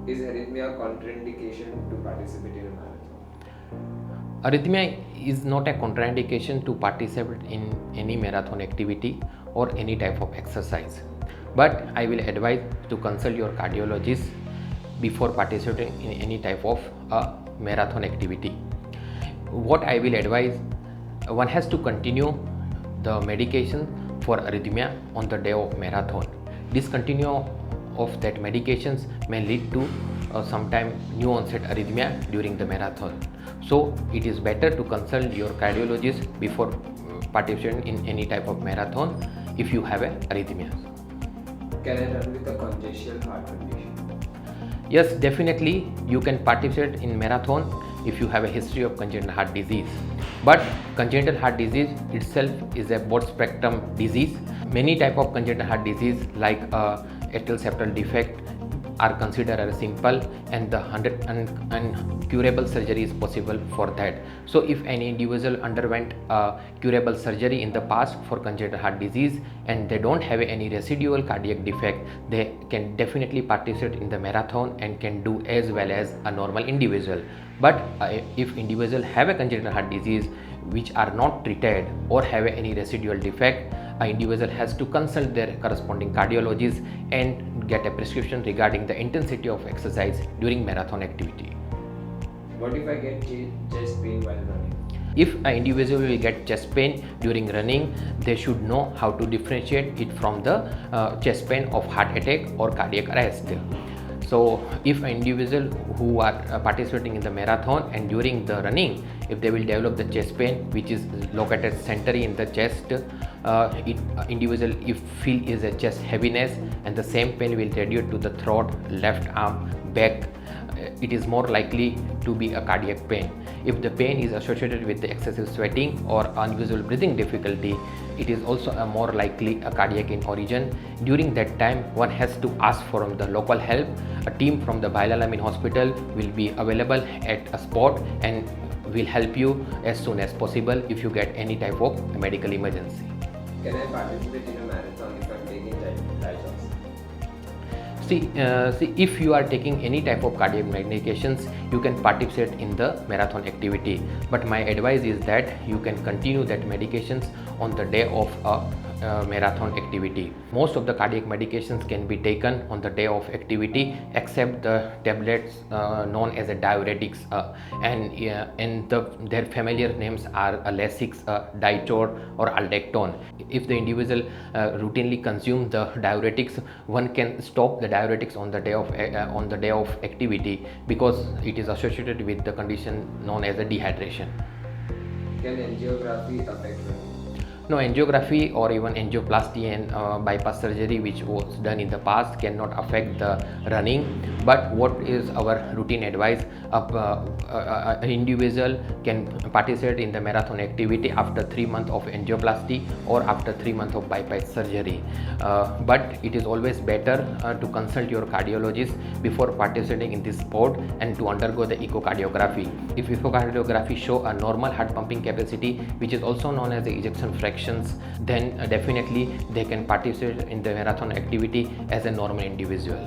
Is arrhythmia contraindication to participate in a marathon? Arrhythmia is not a contraindication to participate in any marathon activity or any type of exercise. But I will advise to consult your cardiologist before participating in any type of marathon activity. What I will advise, one has to continue the medication for arrhythmia on the day of marathon. Discontinue of that medications may lead to sometime new onset arrhythmia during the marathon. So it is better to consult your cardiologist before participating in any type of marathon if you have a arrhythmia. Can I run with a congenital heart condition? Yes, definitely you can participate in marathon if you have a history of congenital heart disease. But congenital heart disease itself is a broad spectrum disease. Many type of congenital heart disease like atrial septal defect are considered as simple, and the curable surgery is possible for that. So if any individual underwent curable surgery in the past for congenital heart disease and they don't have any residual cardiac defect, they can definitely participate in the marathon and can do as well as a normal individual. But if individual have a congenital heart disease which are not treated or have any residual defect, an individual has to consult their corresponding cardiologist and get a prescription regarding the intensity of exercise during marathon activity. What if I get chest pain while running? If an individual will get chest pain during running, they should know how to differentiate it from the chest pain of heart attack or cardiac arrest. So if an individual who are participating in the marathon and during the running, if they will develop the chest pain which is located centrally in the chest, individual if feel is a chest heaviness and the same pain will radiate to the throat, left arm, back, it is more likely to be a cardiac pain. If the pain is associated with the excessive sweating or unusual breathing difficulty, it is also a more likely a cardiac in origin. During that time, one has to ask for the local help. A team from the Bilalmin hospital will be available at a spot and will help you as soon as possible if you get any type of medical emergency. Can I participate in a marathon if I am taking Digoxin? See, if you are taking any type of cardiac medications, you can participate in the marathon activity. But my advice is that you can continue that medications on the day of marathon activity. Most of the cardiac medications can be taken on the day of activity except the tablets known as a diuretics and their familiar names are Lasix, Ditor or Aldactone. If the individual routinely consume the diuretics, one can stop the diuretics on the day of activity because it is associated with the condition known as a dehydration. Can angiography affect running? No, angiography or even angioplasty and bypass surgery which was done in the past cannot affect the running. But what is our routine advice? An individual can participate in the marathon activity after 3 months of angioplasty or after 3 months of bypass surgery. But it is always better to consult your cardiologist before participating in this sport and to undergo the echocardiography. If echocardiography show a normal heart pumping capacity, which is also known as the ejection fraction, then definitely they can participate in the marathon activity as a normal individual.